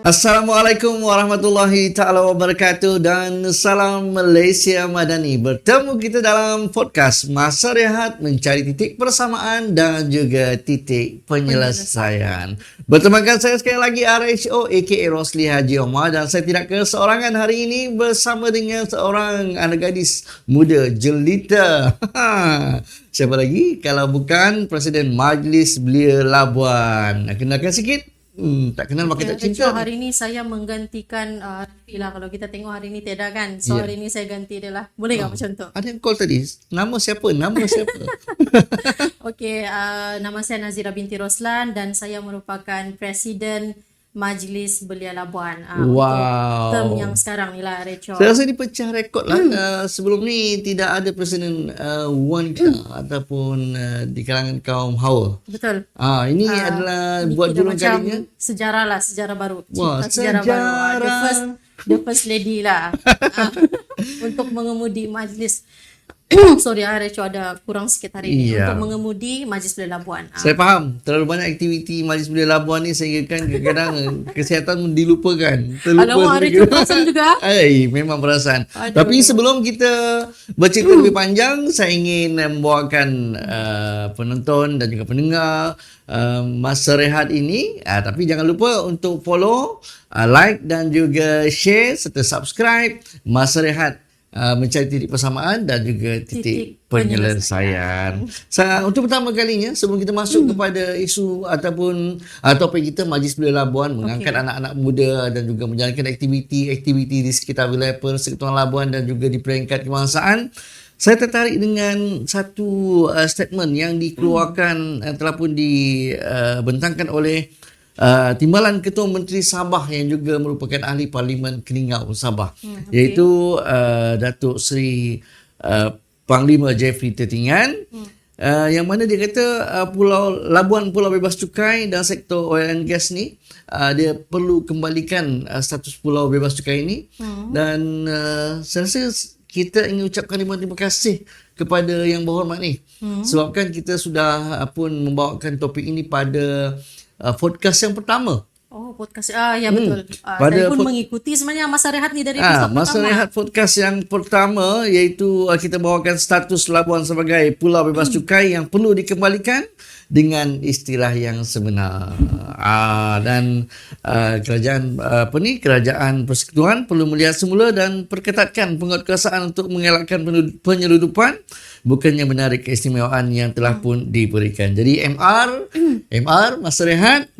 Assalamualaikum warahmatullahi taala wabarakatuh dan salam Malaysia Madani. Bertemu kita dalam podcast Masa Rehat mencari titik persamaan dan juga titik penyelesaian. Bertemankan saya sekali lagi RHO aka Rosli Haji Omar, dan saya tidak keseorangan hari ini bersama dengan seorang anak gadis muda jelita. Siapa lagi kalau bukan Presiden Majlis Belia Labuan. Kenalkan sikit. Tak kenal maka tak cinta. Hari ini saya menggantikan Rafi lah. Kalau kita tengok hari ini tiada kan. So hari ini saya ganti dia lah. Boleh tak macam tu? Ada yang call tadi. Nama siapa? Okey, nama saya Nazira binti Roslan dan saya merupakan Presiden Majlis Belia Labuan. Wow. Untuk term yang sekarang ni lah, Rachel. Saya rasa ini pecah rekod lah. Sebelum ni tidak ada Presiden wanita ataupun di kalangan kaum hawa. Betul. Ini adalah buat julung kalinya. Sejarah lah, sejarah baru. Wah, Sejarah baru. The first lady lah. Untuk mengemudi majlis. Sorry, Rachel ada kurang sikit hari ini. Untuk mengemudi Majlis Belia Labuan. Saya faham. Terlalu banyak aktiviti Majlis Belia Labuan ni sehingga kan kadang-kadang kesihatan dilupakan. Alamak, Rachel perasan juga. Memang perasan. Tapi sebelum kita bercerita lebih panjang, saya ingin membawakan penonton dan juga pendengar Masa Rehat ini. Tapi jangan lupa untuk follow, like dan juga share serta subscribe Masa Rehat mencari titik persamaan dan juga titik penyelesaian. Untuk pertama kalinya, sebelum kita masuk kepada isu ataupun topik kita, Majlis Belia Labuan mengangkat anak-anak muda dan juga menjalankan aktiviti di sekitar wilayah Persekutuan Labuan dan juga di peringkat kebangsaan. Saya tertarik dengan satu statement yang dikeluarkan telah pun dibentangkan oleh Timbalan Ketua Menteri Sabah yang juga merupakan ahli Parlimen Keningau Sabah, iaitu Datuk Seri Panglima Jeffrey Tetingan, yang mana dia kata Pulau Labuan Pulau Bebas Cukai dan sektor oil and gas ni dia perlu kembalikan status Pulau Bebas Cukai ini. Dan saya rasa kita ingin ucapkan terima kasih kepada Yang Berhormat ni, sebabkan kita sudah pun membawakan topik ini pada podcast yang pertama. Podcast. Ya betul. Saya pun mengikuti sebenarnya Masa Rehat ni dari episod Masa pertama. Rehat podcast yang pertama, iaitu kita bawakan status Labuan sebagai Pulau Bebas Cukai yang perlu dikembalikan dengan istilah yang sebenar. Dan kerajaan Persekutuan perlu melihat semula dan perketatkan penguatkuasaan untuk mengelakkan penyeludupan, bukannya menarik keistimewaan yang telah pun diberikan. Jadi MR Masa Rehat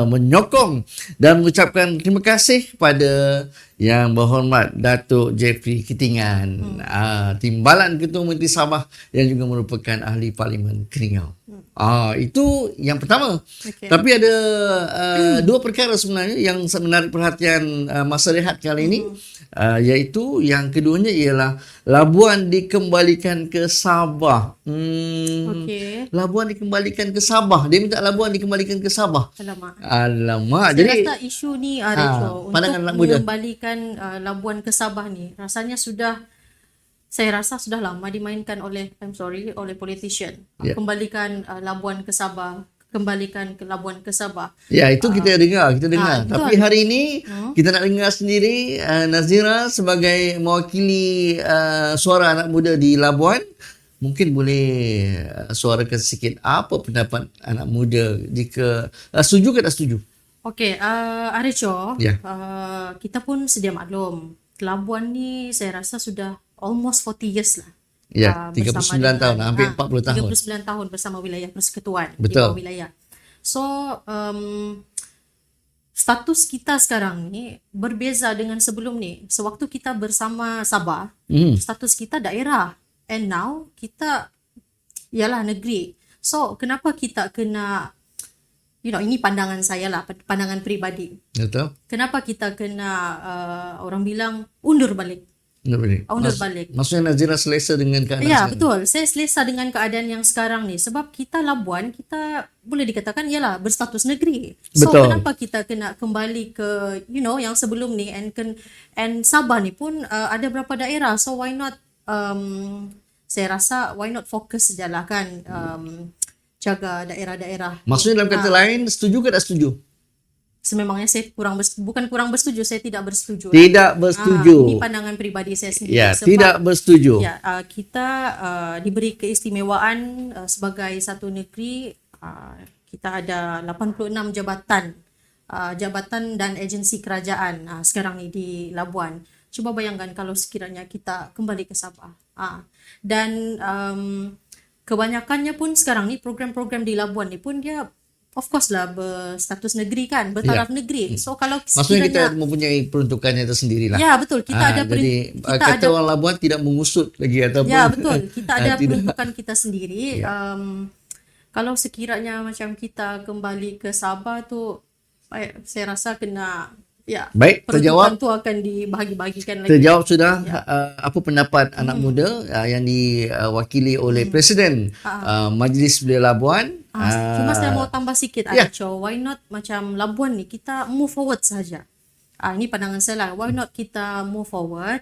menyokong dan mengucapkan terima kasih kepada Yang Berhormat Datuk Jeffrey Ketingan, Timbalan Ketua Menteri Sabah yang juga merupakan ahli Parlimen Keningau. Itu yang pertama. Tapi ada dua perkara sebenarnya yang menarik perhatian Masa Rehat kali ini, iaitu yang keduanya ialah Labuan dikembalikan ke Sabah. Labuan dikembalikan ke Sabah. Dia minta Labuan dikembalikan ke Sabah. Alamak. Saya rasa isu ni Rachel, untuk mengembalikan Labuan ke Sabah ni saya rasa sudah lama dimainkan oleh politician. Kembalikan Labuan ke Sabah, kembalikan ke Labuan ke Sabah. Ya, itu kita dengar. Tapi hari ini kita nak dengar sendiri Nazira sebagai mewakili suara anak muda di Labuan. Mungkin boleh suarakan sikit apa pendapat anak muda jika setuju ke tak setuju? Rachel, kita pun sedia maklum. Labuan ni saya rasa sudah almost 40 years lah. 39 tahun, hampir 40 tahun. 39 tahun bersama wilayah Persekutuan. Betul. Di wilayah. So, status kita sekarang ni berbeza dengan sebelum ni. Sewaktu kita bersama Sabah, status kita daerah. And now, kita ialah negeri. So, kenapa kita kena, ini pandangan saya lah, pandangan peribadi. Betul. Kenapa kita kena, orang bilang, undur balik. Maksudnya Nazira selesa dengan keadaan sekarang? Betul. Saya selesa dengan keadaan yang sekarang ni. Sebab kita Labuan, kita boleh dikatakan ialah berstatus negeri. So, kenapa kita kena kembali ke, yang sebelum ni. And Sabah ni pun ada berapa daerah. So, why not, saya rasa, why not fokus sajalah kan, jaga daerah-daerah. Maksudnya dalam kata lain, setuju ke tak setuju? sememangnya saya bukan kurang bersetuju, saya tidak bersetuju. Tidak bersetuju. Ini pandangan pribadi saya sendiri. Ya, sebab, tidak bersetuju. Ya, kita diberi keistimewaan sebagai satu negeri. Kita ada 86 jabatan dan agensi kerajaan sekarang ni di Labuan. Cuba bayangkan kalau sekiranya kita kembali ke Sabah. Dan kebanyakannya pun sekarang ni program-program di Labuan ni pun dia of course lah berstatus negeri kan, bertaraf negeri. So kalau maksudnya kita mempunyai peruntukannya tersendiri lah. Ya betul, kita ada jadi kata orang Labuan tidak mengusut lagi ataupun. Ya betul, kita ada peruntukan kita sendiri. Kalau sekiranya macam kita kembali ke Sabah tu, saya rasa kena baik, terjawab tu akan dibahagi-bagikan lagi. Terjawab sudah. Apa pendapat anak muda yang diwakili oleh Presiden Majlis Belia Labuan? Cuma saya mau tambah sikit, Acho. Why not macam Labuan ni kita move forward saja. Ini pandangan saya lah. Why not kita move forward?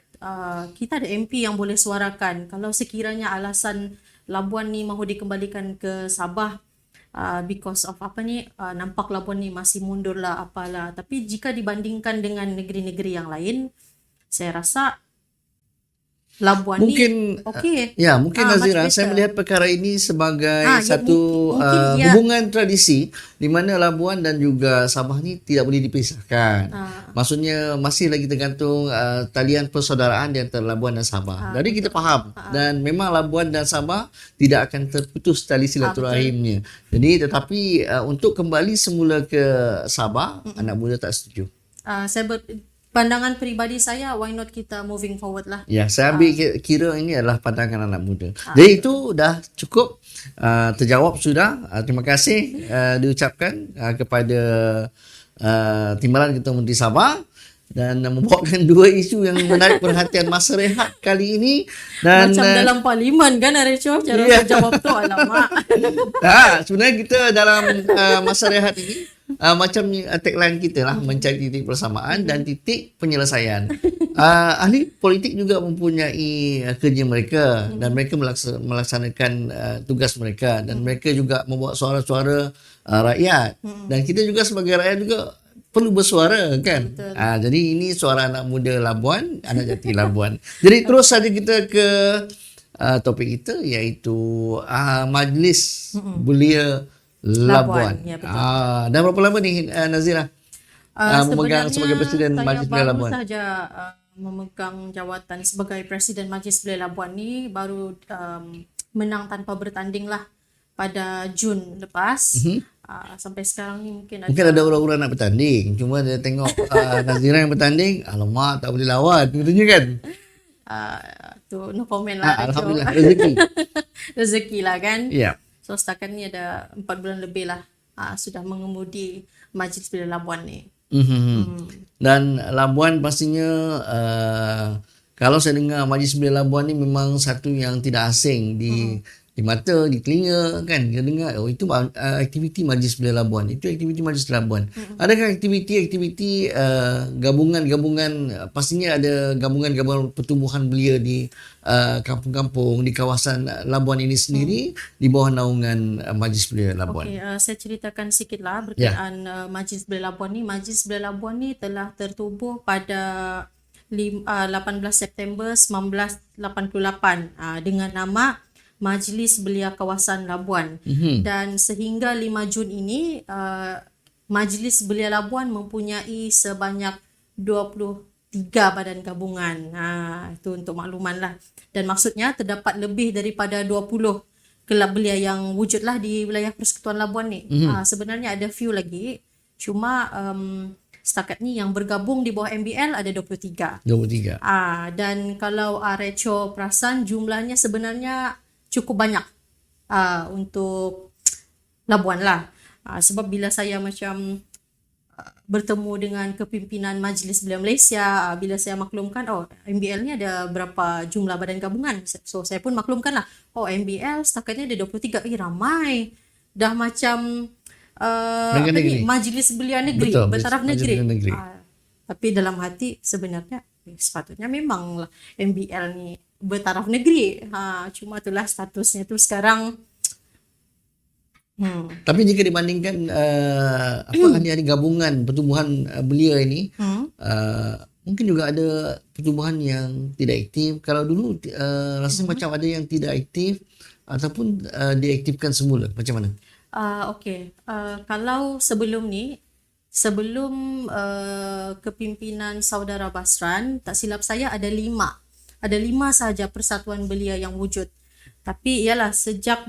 Kita ada MP yang boleh suarakan. Kalau sekiranya alasan Labuan ni mahu dikembalikan ke Sabah, because of nampak Labuan ni masih mundur lah apalah. Tapi jika dibandingkan dengan negeri-negeri yang lain, saya rasa Labuan mungkin, ni okey. Mungkin Nazira, saya melihat perkara ini sebagai satu hubungan tradisi di mana Labuan dan juga Sabah ni tidak boleh dipisahkan. Maksudnya masih lagi tergantung talian persaudaraan di antara Labuan dan Sabah. Jadi kita faham dan memang Labuan dan Sabah tidak akan terputus tali silaturahimnya. Jadi tetapi untuk kembali semula ke Sabah, anak muda tak setuju. Pandangan peribadi saya, why not kita moving forward lah. Ya, saya ambil kira ini adalah pandangan anak muda. Jadi itu dah cukup terjawab sudah. Terima kasih diucapkan kepada Timbalan Ketua Menteri Sabah dan membawakan dua isu yang menarik perhatian masa rehat kali ini. Dan macam dalam parlimen kan, Arecho, cara jawab tu, alamak. Sebenarnya kita dalam masa rehat ini macam tagline kita lah, mencari titik persamaan dan titik penyelesaian. Ahli politik juga mempunyai kerja mereka dan mereka melaksanakan tugas mereka dan mereka juga membawa suara-suara rakyat dan kita juga sebagai rakyat juga perlu bersuara kan. Jadi ini suara anak muda Labuan, anak jati Labuan. Jadi terus saja kita ke topik kita, iaitu Majlis Belia Labuan. Ya, dah berapa lama ni Nazira memegang sebagai Presiden Majlis Belia Labuan? Saya baru saja memegang jawatan sebagai Presiden Majlis Belia Labuan ni baru menang tanpa bertanding lah pada Jun lepas. Sampai sekarang ni mungkin ada orang-orang nak bertanding, cuma dia tengok Nazira yang bertanding, alamak tak boleh lawan katanya kan. Tu no comment lah. Alhamdulillah, rezeki lah kan. Ya. So setakat ni ada 4 bulan lebih lah sudah mengemudi Majlis Belia Labuan ni. Dan Labuan pastinya kalau saya dengar Majlis Belia Labuan ni memang satu yang tidak asing di mata, di telinga kan. Kita dengar itu aktiviti Majlis Belia Labuan. Itu aktiviti Majlis Labuan. Adakah aktiviti gabungan-gabungan, pastinya ada gabungan-gabungan pertumbuhan belia di kampung-kampung di kawasan Labuan ini sendiri di bawah naungan Majlis Belia Labuan. Okey, saya ceritakan sikit lah berkaitan Majlis Belia Labuan ni. Majlis Belia Labuan ni telah tertubuh pada 18 September 1988 dengan nama Majlis Belia Kawasan Labuan. Dan sehingga 5 Jun ini Majlis Belia Labuan mempunyai sebanyak 23 badan gabungan. Itu untuk makluman lah. Dan maksudnya terdapat lebih daripada 20 kelab belia yang wujudlah di wilayah Persekutuan Labuan ni. Sebenarnya ada few lagi. Cuma setakat ni yang bergabung di bawah MBL ada 23. Dan kalau Arecho perasan, jumlahnya sebenarnya cukup banyak untuk Labuan lah. Sebab bila saya macam bertemu dengan kepimpinan Majlis Belia Malaysia, bila saya maklumkan MBL ni ada berapa jumlah badan gabungan, so saya pun maklumkan lah, MBL setakatnya ada 23. Ramai, dah macam Majlis Belia Negeri. Betul, bertaraf negeri. Tapi dalam hati sebenarnya sepatutnya memang MBL ni bertaraf negeri. Cuma itulah statusnya tu sekarang Tapi jika dibandingkan hari-hari gabungan pertumbuhan belia ini, mungkin juga ada pertumbuhan yang tidak aktif. Kalau dulu rasanya macam ada yang tidak aktif ataupun diaktifkan semula. Macam mana? Kalau sebelum kepimpinan Saudara Basran, tak silap saya ada 5 sahaja persatuan belia yang wujud. Tapi ialah sejak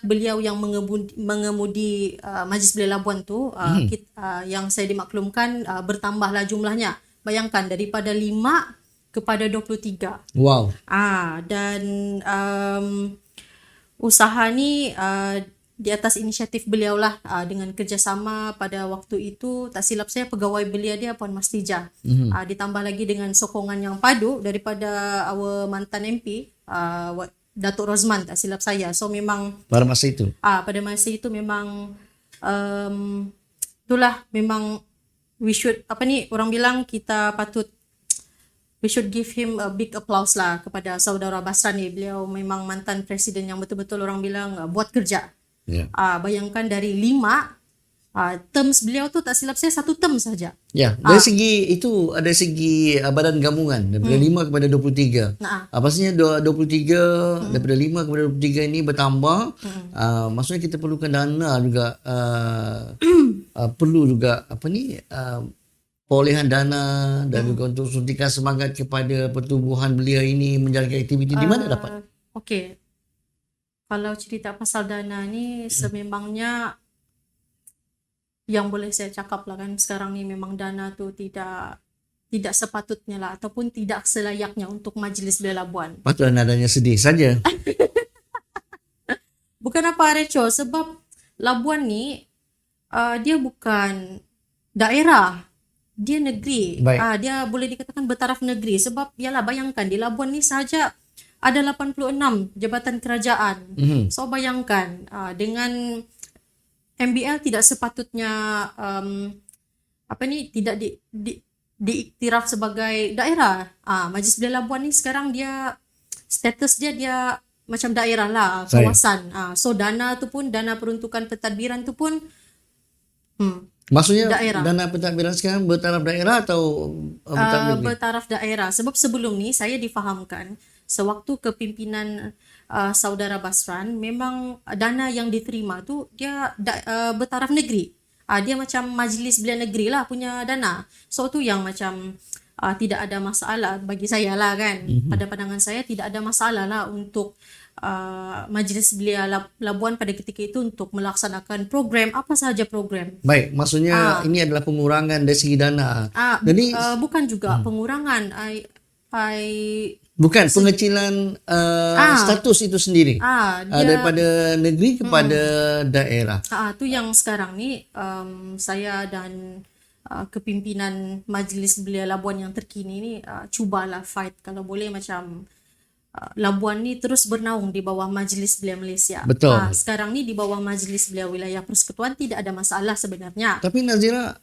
beliau yang mengemudi Majlis Belia Labuan tu, yang saya dimaklumkan bertambahlah jumlahnya. Bayangkan daripada 5 kepada 23. Wow. Dan usaha ni di atas inisiatif beliau lah, dengan kerjasama pada waktu itu, tak silap saya pegawai belia dia Puan Mastija. Ditambah lagi dengan sokongan yang padu daripada our mantan MP Datuk Rozman, tak silap saya. So memang pada masa itu memang itulah, memang we should orang bilang kita patut we should give him a big applause lah kepada Saudara Basran ni. Beliau memang mantan presiden yang betul-betul orang bilang buat kerja. Bayangkan dari 5 terms beliau tu, tak silap saya 1 term saja. Dari segi itu ada segi badan gabungan daripada 5 kepada 23. Pastinya 23 daripada 5 kepada 23 ini bertambah. Maksudnya kita perlukan dana juga, perlu juga perolehan dana dan juga untuk suntikan semangat kepada pertumbuhan belia ini menjalankan aktiviti. Di mana dapat? Kalau cerita pasal dana ni, sememangnya yang boleh saya cakap lah kan, sekarang ni memang dana tu tidak sepatutnya lah, ataupun tidak selayaknya untuk Majlis Belia Labuan. Patutlah nadanya sedih saja. Bukan apa Reco, sebab Labuan ni dia bukan daerah, dia negeri. Dia boleh dikatakan bertaraf negeri, sebab yalah, bayangkan di Labuan ni sahaja ada 86 jabatan kerajaan. So bayangkan dengan MBL tidak sepatutnya tidak diiktiraf sebagai daerah. Majlis Belia Labuan ni sekarang dia status dia macam daerah lah, kawasan. So dana tu pun, dana peruntukan pentadbiran tu pun maksudnya daerah. Dana pentadbiran sekarang bertaraf daerah atau bertaraf daerah. Sebab sebelum ni saya difahamkan sewaktu kepimpinan Saudara Basran, memang dana yang diterima tu dia bertaraf negeri. Dia macam Majlis Belia Negeri lah punya dana. So tu yang macam tidak ada masalah bagi saya lah kan. Pada pandangan saya tidak ada masalah lah untuk Majlis Belia Labuan pada ketika itu untuk melaksanakan program, apa sahaja program. Baik, maksudnya ini adalah pengurangan dari segi dana. Jadi bukan juga pengurangan. Bukan pengecilan status itu sendiri, daripada negeri kepada daerah. Tu yang sekarang ni saya dan kepimpinan Majlis Belia Labuan yang terkini ni cubalah fight kalau boleh macam Labuan ni terus bernaung di bawah Majlis Belia Malaysia. Betul. Sekarang ni di bawah Majlis Belia Wilayah Persekutuan tidak ada masalah sebenarnya. Tapi Nazira,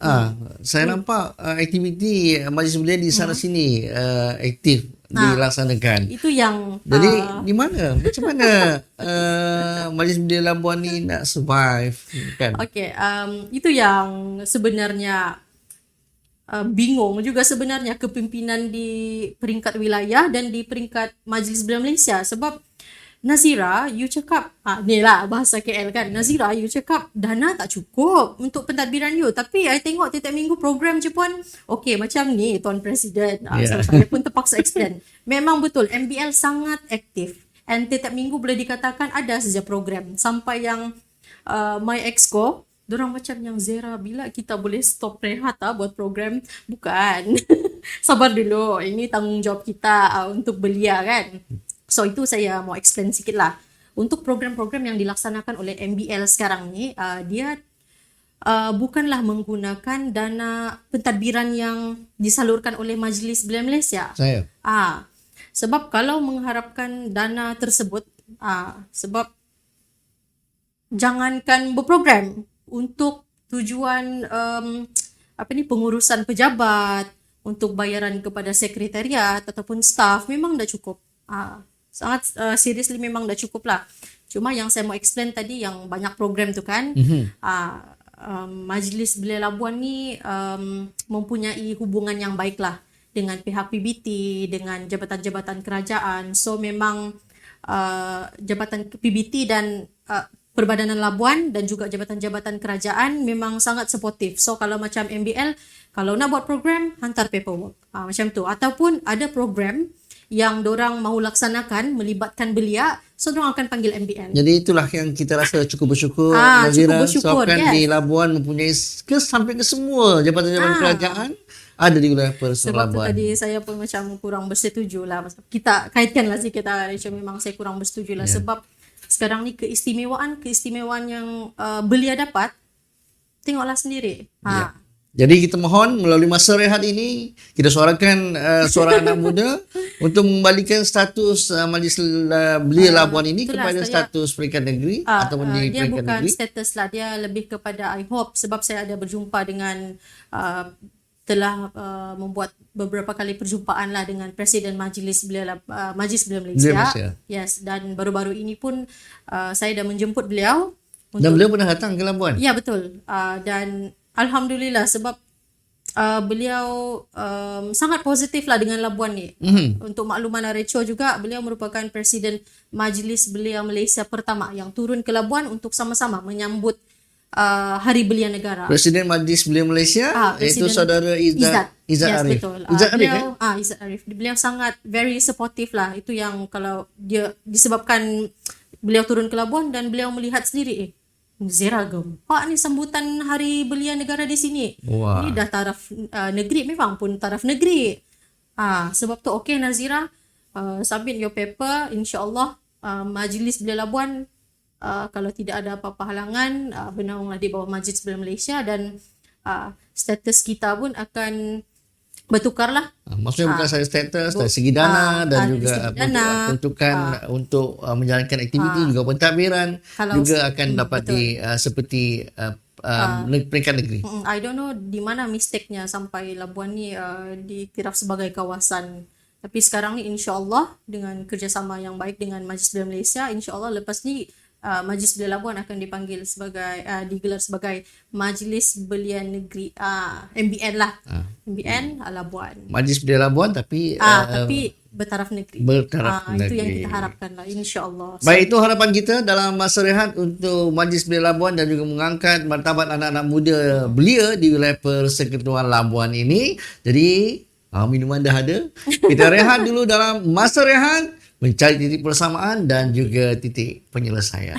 saya nampak aktiviti Majlis Belia di sana sini aktif dilaksanakan. Itu yang jadi di mana? Macam mana Majlis Belia Labuan ni nak survive kan? Itu yang sebenarnya bingung juga sebenarnya kepimpinan di peringkat wilayah dan di peringkat Majlis Belia Malaysia. Sebab Nazira, you cakap, ni lah bahasa KL kan, Nazira, you cakap dana tak cukup untuk pentadbiran you. Tapi I tengok tiap minggu program je pun, okay macam ni Tuan Presiden. So saya pun terpaksa explain. Memang betul, MBL sangat aktif. And tiap minggu boleh dikatakan ada saja program. Sampai yang My Exco, dorang macam yang Zera, bila kita boleh stop rehat buat program? Bukan. Sabar dulu, ini tanggungjawab kita untuk belia kan. So itu saya mau explain sikit lah. Untuk program-program yang dilaksanakan oleh MBL sekarang ni, dia bukanlah menggunakan dana pentadbiran yang disalurkan oleh Majlis Belia Malaysia. Sebab kalau mengharapkan dana tersebut, sebab jangankan berprogram untuk tujuan pengurusan pejabat, untuk bayaran kepada sekretariat ataupun staff memang dah cukup. Sangat seriously memang dah cukup lah. Cuma yang saya mau explain tadi yang banyak program tu kan, Majlis Belia Labuan ni mempunyai hubungan yang baik lah dengan pihak PBT, dengan jabatan-jabatan kerajaan. So memang jabatan PBT dan Perbadanan Labuan dan juga jabatan-jabatan kerajaan memang sangat supportive. So kalau macam MBL, kalau nak buat program, hantar paperwork. Macam tu. Ataupun ada program yang dorang mahu laksanakan melibatkan belia, so dorang akan panggil MBL. Jadi itulah yang kita rasa cukup bersyukur, cukup bersyukur, sebabkan di Labuan mempunyai sampai ke semua jabatan-jabatan kerajaan ada di wilayah Persekutuan Sebab Labuan. tu tadi saya pun macam kurang bersetuju lah. Kita kaitkan lah sikit lah, memang saya kurang bersetuju lah. Sebab sekarang ni keistimewaan yang belia dapat, tengoklah sendiri. Jadi kita mohon melalui masa rehat ini kita suarakan suara anak muda untuk mengembalikan status Majlis Belia Labuan ini kepada status peringkat negeri ataupun di dia peringkat bukan negeri. status lah, dia lebih kepada I hope, sebab saya ada berjumpa dengan telah membuat beberapa kali perjumpaan lah dengan Presiden Majlis Belia Malaysia. Yes, dan baru-baru ini pun saya dah menjemput beliau. Dan beliau pernah datang ke Labuan? Ya, betul. Dan Alhamdulillah sebab beliau sangat positif lah dengan Labuan ni. Untuk makluman Recho juga, beliau merupakan Presiden Majlis Belia Malaysia pertama yang turun ke Labuan untuk sama-sama menyambut Hari Belia Negara. Presiden Majlis Belia Malaysia iaitu saudara Izzat Arif. Betul. Izzat Arif Izzat Arif. Beliau sangat very supportive lah. Itu yang kalau dia disebabkan beliau turun ke Labuan dan beliau melihat sendiri Zira gempak ni sambutan Hari Belia Negara di sini. Wah. Ini dah taraf negeri, memang pun taraf negeri. Sebab tu okey Nazira, submit your paper, insya-Allah Majlis Belia Labuan kalau tidak ada apa-apa halangan, bernaunglah di bawah Majlis Belia Malaysia dan status kita pun akan bertukarlah. Maksudnya bukan sahaja status, dari segi dana dan juga peruntukan untuk menjalankan aktiviti juga pentadbiran juga akan dapat seperti peringkat negeri. I don't know di mana mistake-nya sampai Labuan ni dikira sebagai kawasan. Tapi sekarang ni insya-Allah dengan kerjasama yang baik dengan Majlis Belia Malaysia, insya-Allah lepas ni Majlis Belia Labuan akan dipanggil sebagai digelar sebagai Majlis Belia Negeri, MBN lah. MBN Labuan. Majlis Belia Labuan tapi bertaraf negeri. Negeri. Itu yang kita harapkan lah, insya-Allah. Baik, itu harapan kita dalam masa rehat untuk Majlis Belia Labuan dan juga mengangkat martabat anak-anak muda belia di wilayah Persekutuan Labuan ini. Jadi minuman dah ada. Kita rehat dulu dalam masa rehat, mencari titik persamaan dan juga titik penyelesaian.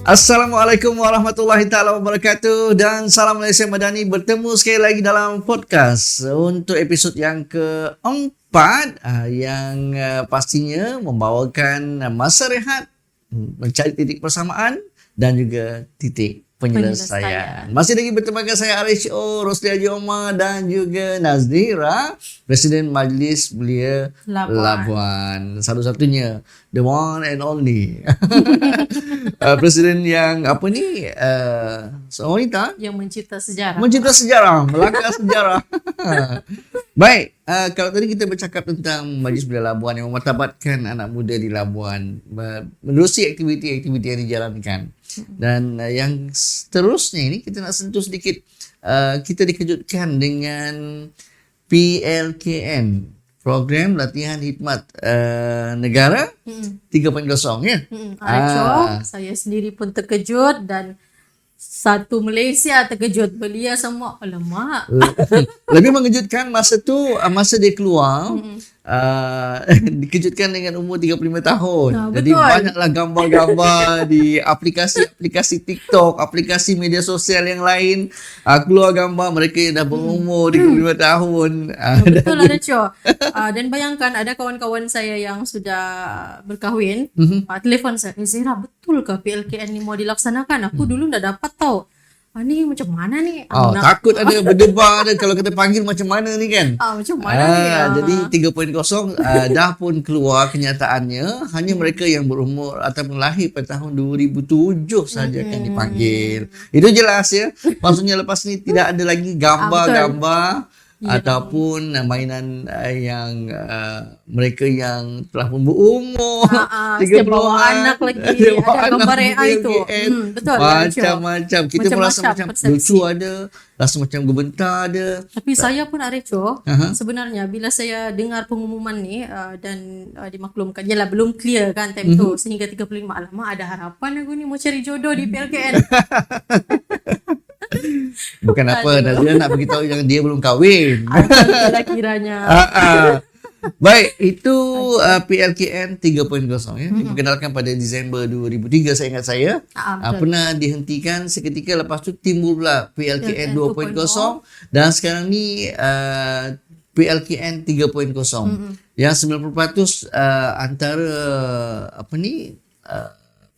Assalamualaikum warahmatullahi taala wabarakatuh dan salam Malaysia Madani. Bertemu sekali lagi dalam podcast untuk episod yang keempat yang pastinya membawakan masa rehat, mencari titik persamaan dan juga titik penyelesaian. Masih lagi bertemu dengan saya RHO Rosli Haji Omar dan juga Nazira, Presiden Majlis Belia Labuan. Satu-satunya, the one and only. Presiden yang seorang wanita yang mencipta sejarah. Melangkah sejarah. Baik, kalau tadi kita bercakap tentang Majlis Belia Labuan yang memartabatkan anak muda di Labuan, menerusi aktiviti-aktiviti yang dijalankan. Dan yang seterusnya ini kita nak sentuh sedikit, kita dikejutkan dengan PLKN, Program Latihan Khidmat Negara 3.0 ya. Saya sendiri pun terkejut dan satu Malaysia terkejut, belia semua. Alamak. Lebih mengejutkan masa dia keluar, dikejutkan dengan umur 35 tahun. Jadi betul. banyaklah gambar-gambar di aplikasi TikTok, aplikasi media sosial yang lain, keluar gambar mereka yang dah berumur 35 tahun. Betul ada Cho. Dan bayangkan ada kawan-kawan saya yang sudah berkahwin, telefon saya, Zira, betul ke PLKN ni mau dilaksanakan? Aku dulu dah dapat tahu. Ni macam mana ni? Takut ada berdebar ada kalau kita panggil macam mana ni kan? Macam mana ni? Jadi 3.0 dah pun keluar kenyataannya hanya mereka yang berumur ataupun lahir pada tahun 2007 saja akan dipanggil. Itu jelas ya. Maksudnya lepas ni tidak ada lagi gambar-gambar ataupun mainan yang mereka yang telah pun berumur 30-an bawa anak lagi ada gambar AI tu. Betul. Macam-macam. Kita merasa macam lucu ada, rasa macam gebentar ada. Tapi saya pun Arecho, sebenarnya bila saya dengar pengumuman ni dan dimaklumkan, yalah belum clear kan time tu sehingga 35, alamak ada harapan aku ni mau cari jodoh di PLKN. Bukan apa, Nazira nak beritahu yang dia belum kahwin. Itulah kiranya. Baik, itu PLKN 3.0 ya. Diperkenalkan pada Disember 2003 saya ingat saya. Pernah dihentikan seketika, lepas tu timbul pula PLKN 2.0 dan sekarang ni PLKN 3.0. Yang 90% antara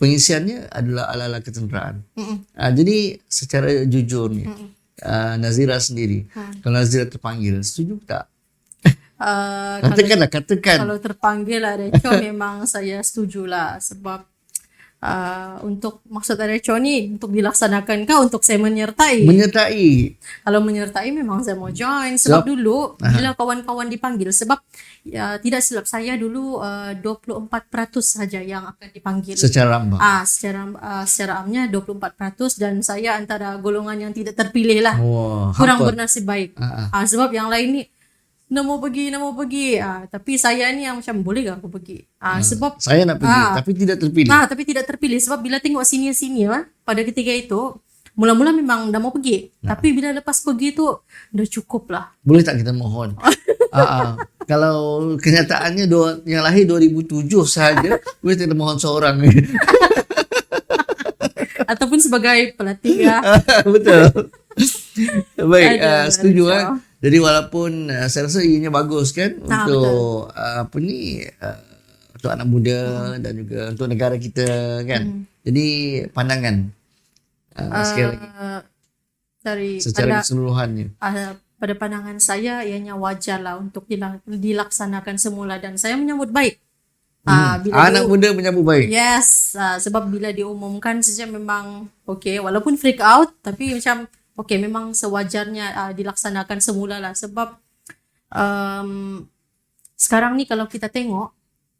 pengisiannya adalah ala-ala ketenteraan. Jadi secara jujur ni, Nazira sendiri, kalau Nazira terpanggil, setuju tak? Katakan. Kalau terpanggil Arecho memang saya setujulah sebab untuk maksud Arecho ni untuk dilaksanakan kah untuk saya menyertai? Kalau menyertai memang saya mau join sebab dulu bila kawan-kawan dipanggil sebab tidak silap saya dulu 24% saja yang akan dipanggil secara ambang. Secara amnya 24% dan saya antara golongan yang tidak terpilih lah. Kurang bernasib baik. Sebab yang lain ni nak mau pergi. Tapi saya ni yang macam boleh ke aku pergi? Sebab saya nak pergi tapi tidak terpilih. Tapi tidak terpilih sebab bila tengok senior pada ketika itu, mula-mula memang dah mau pergi. Tapi bila lepas pergi tu dah cukup lah. Boleh tak kita mohon? Kalau kenyataannya yang lahir 2007 saja, boleh kita mohon seorang. Ataupun sebagai pelatih ya. Betul. Baik, setuju kan? Jadi walaupun saya rasa ianya bagus kan untuk untuk anak muda dan juga untuk negara kita kan. Jadi pandangan sekali lagi secara keseluruhannya. Pada pandangan saya ianya wajarlah untuk dilaksanakan semula dan saya menyambut baik. Anak muda menyambut baik. Yes, sebab bila diumumkan saja memang walaupun freak out tapi macam memang sewajarnya dilaksanakan semula lah sebab sekarang ni kalau kita tengok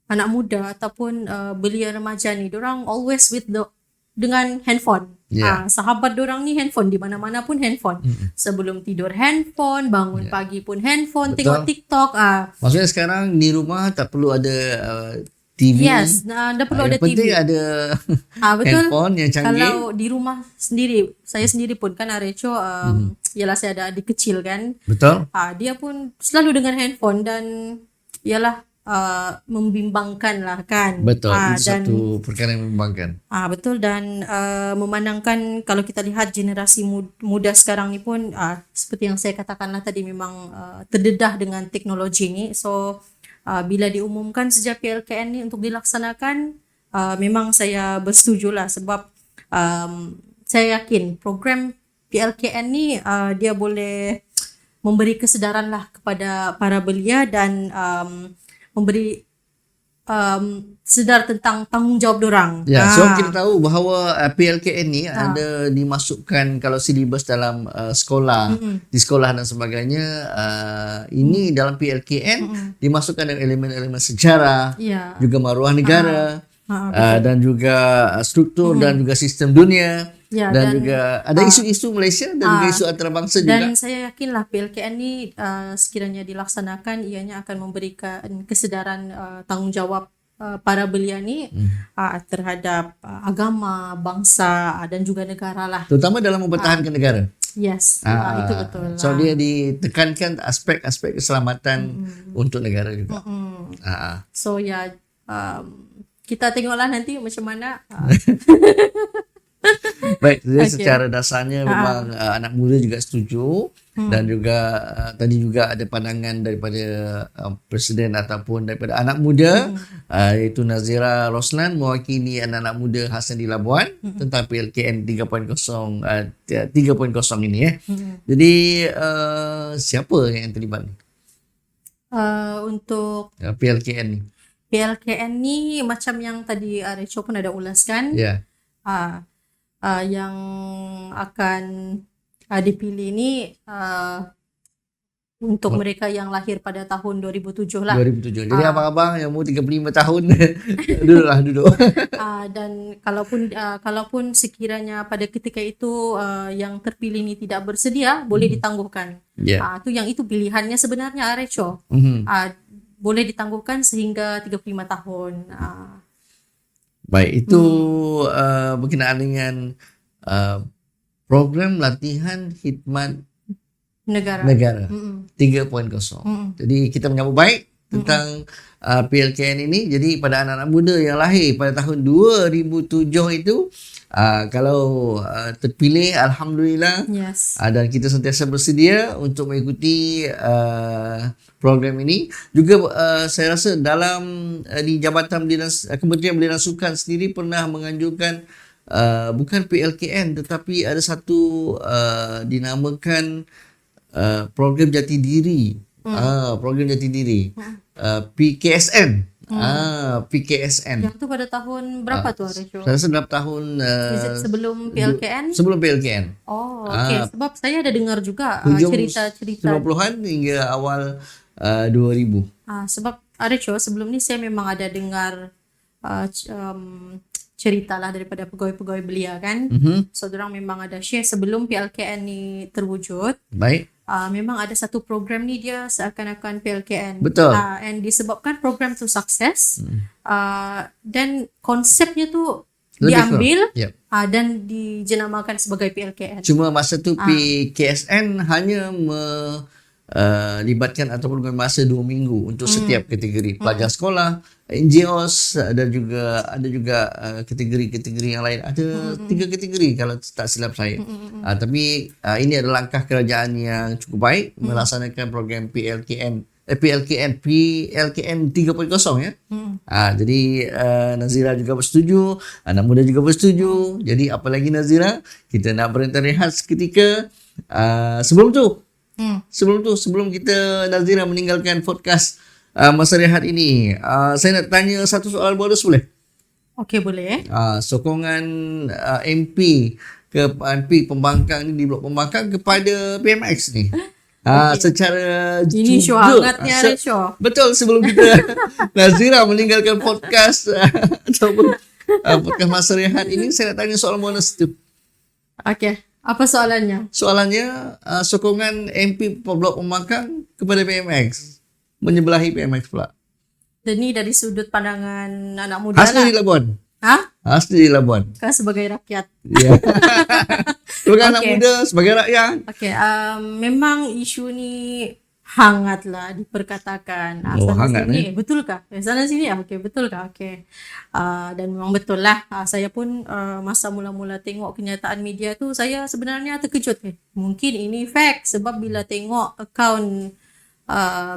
anak muda ataupun belia remaja ni, dorang always dengan handphone. Sahabat dorang ni handphone, di mana-mana pun handphone. Sebelum tidur handphone, bangun pagi pun handphone, tengok TikTok. Maksudnya sekarang di rumah tak perlu ada TV. Yes, dah perlu ada TV. Penting ada handphone yang canggih. Kalau di rumah sendiri, saya sendiri pun kan Arecho, ialah saya ada adik kecil kan. Betul. Dia pun selalu dengan handphone dan ialah membimbangkan lah kan. Betul, itu satu perkara yang membimbangkan. Betul dan memandangkan kalau kita lihat generasi muda sekarang ni pun seperti yang saya katakanlah tadi memang terdedah dengan teknologi ni. So bila diumumkan sejak PLKN ni untuk dilaksanakan, memang saya bersetuju lah sebab saya yakin program PLKN ni dia boleh memberi kesedaran lah kepada para belia dan memberi sedar tentang tanggungjawab dorang. So kita tahu bahawa PLKN ni ada dimasukkan kalau silibus dalam sekolah, di sekolah dan sebagainya. Ini dalam PLKN dimasukkan dengan elemen-elemen sejarah, juga maruah negara, dan juga struktur dan juga sistem dunia. Dan juga ada isu-isu Malaysia dan juga isu antarabangsa juga. Dan saya yakinlah PLKN ni sekiranya dilaksanakan ianya akan memberikan kesedaran tanggungjawab para belia ni terhadap agama, bangsa dan juga negara lah. Terutama dalam mempertahankan negara. Yes, itu betul. So dia ditekankan aspek-aspek keselamatan untuk negara juga. So ya, kita tengoklah nanti macam mana. Baik, jadi secara dasarnya memang anak muda juga setuju dan juga tadi juga ada pandangan daripada presiden ataupun daripada anak muda iaitu Nazira Roslan mewakili anak-anak muda khasnya di Labuan tentang PLKN 3.0 ini Jadi siapa yang terlibat ni? Untuk PLKN ni. PLKN ni macam yang tadi Recho pun ada ulaskan. Ya. Yang akan dipilih ni untuk mereka yang lahir pada tahun 2007 lah. 2007. Jadi abang-abang yang umur 35 tahun duduk. Dan kalaupun sekiranya pada ketika itu yang terpilih ni tidak bersedia, boleh ditangguhkan. Itu pilihannya sebenarnya Recho. Boleh ditangguhkan sehingga 35 tahun. Baik, itu berkenaan dengan program latihan khidmat negara 3.0. Jadi kita menyambut baik tentang PLKN ini. Jadi pada anak-anak muda yang lahir pada tahun 2007 itu kalau terpilih, alhamdulillah. Yes. Dan kita sentiasa bersedia untuk mengikuti program ini. Juga saya rasa dalam di Jabatan Kementerian Belia dan Sukan sendiri pernah menganjurkan bukan PLKN tetapi ada satu dinamakan program jati diri. Program jati diri. PKSN. PKSN. Yang tu pada tahun berapa tu Recho? Saya rasa dalam tahun sebelum PLKN? Sebelum PLKN. Oh, okey. Sebab saya ada dengar juga cerita-cerita 90-an hingga awal 2000. Sebab Recho, sebelum ni saya memang ada dengar cerita lah daripada pegawai-pegawai belia kan. So dorang memang ada share sebelum PLKN ni terwujud. Baik. Memang ada satu program ni dia seakan-akan PLKN. Betul. And disebabkan program tu sukses, dan konsepnya tu lebih diambil dan dijenamakan sebagai PLKN. Cuma masa tu PKSN hanya libatkan ataupun masa 2 minggu untuk setiap kategori pelajar sekolah, NGOs dan juga ada juga kategori-kategori yang lain. Ada 3 kategori kalau tak silap saya. Tapi ini adalah langkah kerajaan yang cukup baik melaksanakan program PLKN 3.0 ya. Jadi Nazira juga bersetuju, anak muda juga bersetuju. Jadi apa lagi Nazira? Kita nak berhenti rehat seketika. Sebelum kita Nazira meninggalkan podcast masa rehat ini, saya nak tanya satu soalan bonus boleh? Okey, boleh. Sokongan MP Pembangkang ni di Blok Pembangkang kepada PMX ni. Secara ini show hangatnya Recho. Betul, sebelum kita Nazira meninggalkan podcast ataupun podcast masa rehat ini, saya nak tanya soalan bonus tu. Okey. Apa soalannya? Soalannya sokongan MP Blok Pembangkang kepada PMX. Menyebelahi PMX pula. Dan ni dari sudut pandangan anak muda Asli di Labuan. Asli di Labuan. Kan sebagai rakyat. Ya. Sebagai anak muda, sebagai rakyat. Okey, memang isu ni hangatlah diperkatakan. Hangat sini, betulkah? Sana sini okey, betulkah? Okey. Dan memang betul lah. Saya pun masa mula-mula tengok kenyataan media tu, saya sebenarnya terkejut. Mungkin ini fact sebab bila tengok akaun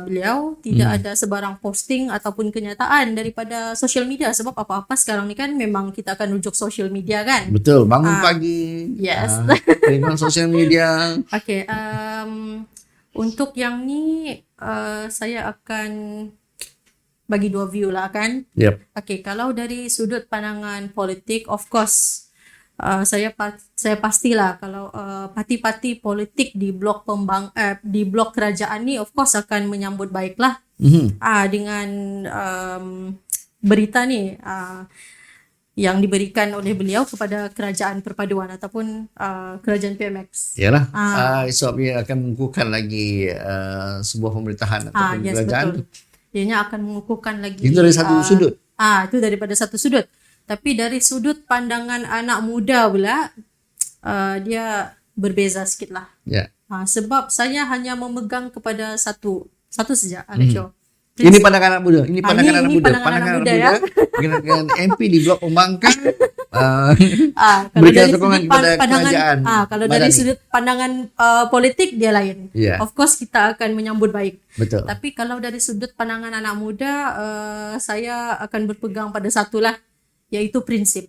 beliau tidak ada sebarang posting ataupun kenyataan daripada social media. Sebab apa-apa sekarang ni kan memang kita akan rujuk social media kan. Betul, bangun pagi. Yes. Tengok social media. Okey, untuk yang ni saya akan bagi 2 view lah kan. Yep. Okey, kalau dari sudut pandangan politik, of course saya pastilah kalau parti-parti politik di blok di blok kerajaan ni of course akan menyambut baiklah dengan berita ni yang diberikan oleh beliau kepada kerajaan perpaduan ataupun kerajaan PMX. Yalah, sebab ia akan mengukuhkan lagi sebuah pemerintahan ataupun kerajaan. Betul. Ianya akan mengukuhkan lagi. Itu dari satu sudut. Itu daripada satu sudut. Tapi dari sudut pandangan anak muda pula, dia berbeza sikit lah. Ya. Sebab saya hanya memegang kepada satu saja, Alexio. Ini pandangan anak muda. Ini pandangan anak muda. Pandangan anak muda ya. Dengan MP di Blok Pembangkang. Kalau berikan dari sokongan sudut kepada pandangan, kerajaan kalau dari Madani. sudut pandangan politik dia lain. Yeah. Of course kita akan menyambut baik. Betul. Tapi kalau dari sudut pandangan anak muda, saya akan berpegang pada satulah, yaitu prinsip.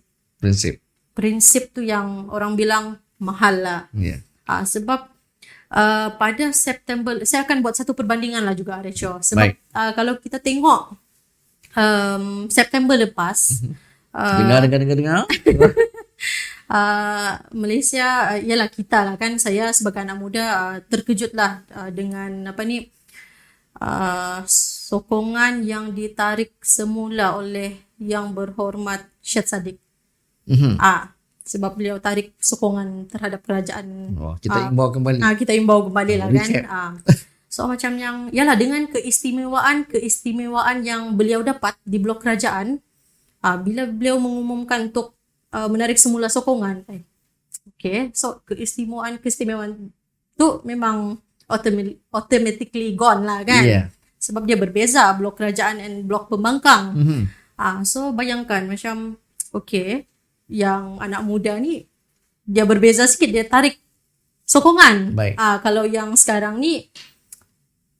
Prinsip tu yang orang bilang mahal lah. Yeah. Sebab pada September, saya akan buat satu perbandingan lah juga, Recho. Sebab kalau kita tengok September lepas, dengar. Malaysia, ialah kita lah kan, saya sebagai anak muda terkejut lah dengan sokongan yang ditarik semula oleh Yang Berhormat Syed Saddiq. Sebab beliau tarik sokongan terhadap kerajaan. Kita imbau kembali. Kita imbau kembali lah kan. So macam yang, yalah, dengan keistimewaan yang beliau dapat di blok kerajaan, bila beliau mengumumkan untuk menarik semula sokongan, okay, so keistimewaan tu memang automatically gone lah kan. Yeah. Sebab dia berbeza blok kerajaan and blok pembangkang. So bayangkan macam, okay, yang anak muda ni dia berbeza sikit, dia tarik sokongan. Kalau yang sekarang ni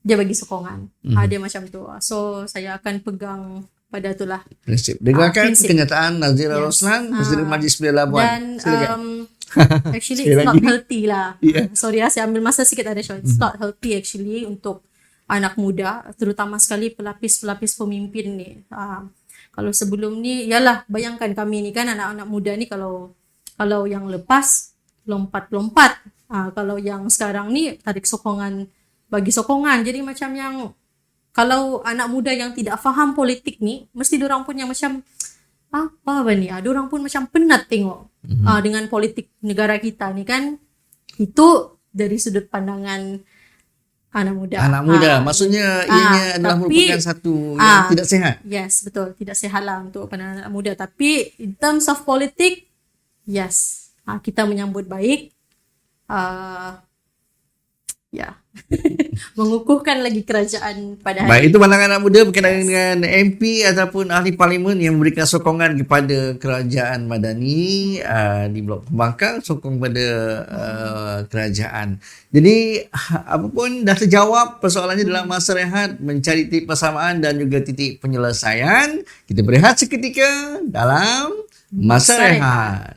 dia bagi sokongan. Dia macam tu. So saya akan pegang pada itulah prinsip. Dengarkan kenyataan Nazira Roslan, Presiden Majlis Belia Labuan. Dan actually it's not healthy lah. Sorry saya ambil masa sikit ada show. It's not healthy actually untuk anak muda, terutama sekali pelapis-pelapis pemimpin ni. Kalau sebelum ni, yalah, bayangkan kami ni kan, anak-anak muda ni, kalau yang lepas lompat-lompat, kalau yang sekarang ni tarik sokongan, bagi sokongan. Jadi macam yang, kalau anak muda yang tidak faham politik ni, mesti diorang pun yang macam, apa ni? Diorang pun macam penat tengok dengan politik negara kita ni kan. Itu dari sudut pandangan anak muda. Maksudnya ianya adalah merupakan satu yang tidak sehat. Yes, betul. Tidak sehat lah untuk pandangan anak muda. Tapi in terms of politik, yes, kita menyambut baik. Mengukuhkan lagi kerajaan pada hari. Baik, itu pandangan anak muda berkenaan dengan MP ataupun ahli parlimen yang memberikan sokongan kepada kerajaan Madani di Blok Pembangkang, sokong kepada kerajaan. Jadi apapun dah terjawab persoalannya dalam masa rehat, mencari titik persamaan dan juga titik penyelesaian. Kita berehat seketika dalam masa rehat.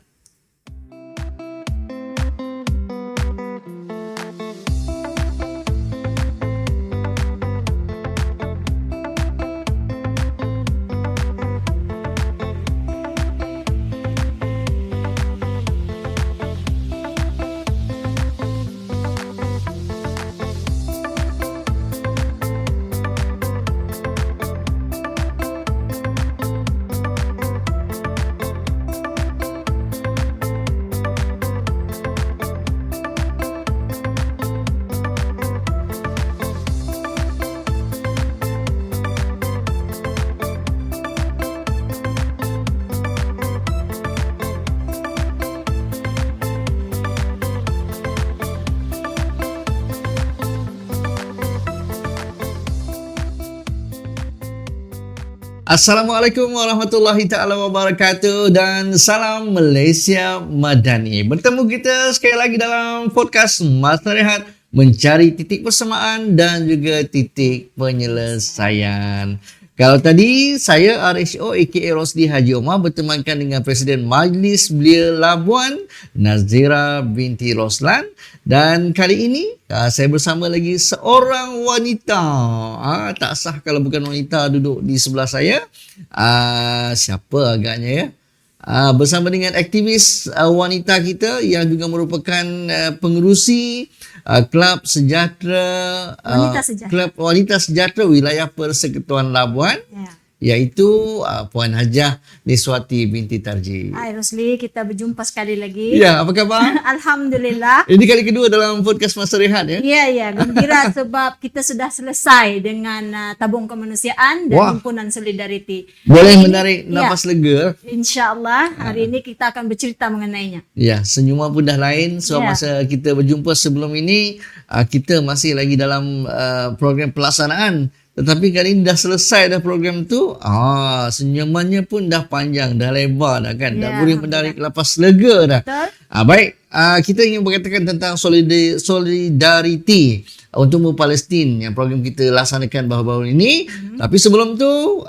Assalamualaikum warahmatullahi taala wabarakatuh dan salam Malaysia Madani. Bertemu kita sekali lagi dalam podcast Masa Rehat, mencari titik persamaan dan juga titik penyelesaian. Kalau tadi saya RHO aka Rosli Haji Omar bertemankan dengan Presiden Majlis Belia Labuan Nazira binti Roslan, dan kali ini saya bersama lagi seorang wanita. Tak sah kalau bukan wanita duduk di sebelah saya. Siapa agaknya ya? Bersama dengan aktivis wanita kita yang juga merupakan pengerusi Kelab Sejahtera Kelab Wanita Sejahtera Wilayah Persekutuan Labuan. iaitu Puan Hajah Niswati binti Tarji. Hai Rosli, kita berjumpa sekali lagi. Ya, apa khabar? Alhamdulillah. Ini kali kedua dalam podcast Masa Rehat ya. Ya, gembira sebab kita sudah selesai dengan tabung kemanusiaan dan himpunan solidariti. Boleh menarik nafas lega. InsyaAllah hari ini kita akan bercerita mengenainya. Ya, senyuman pun dah lain. So masa kita berjumpa sebelum ini, kita masih lagi dalam program pelaksanaan. Tetapi kali ini dah selesai dah program tu, senyumannya pun dah panjang, dah lebar dah kan. Dah boleh menarik nafas lega dah. Betul. Baik, kita ingin berkatakan tentang solidariti untuk Palestin yang program kita laksanakan baru-baru ini. Tapi sebelum tu,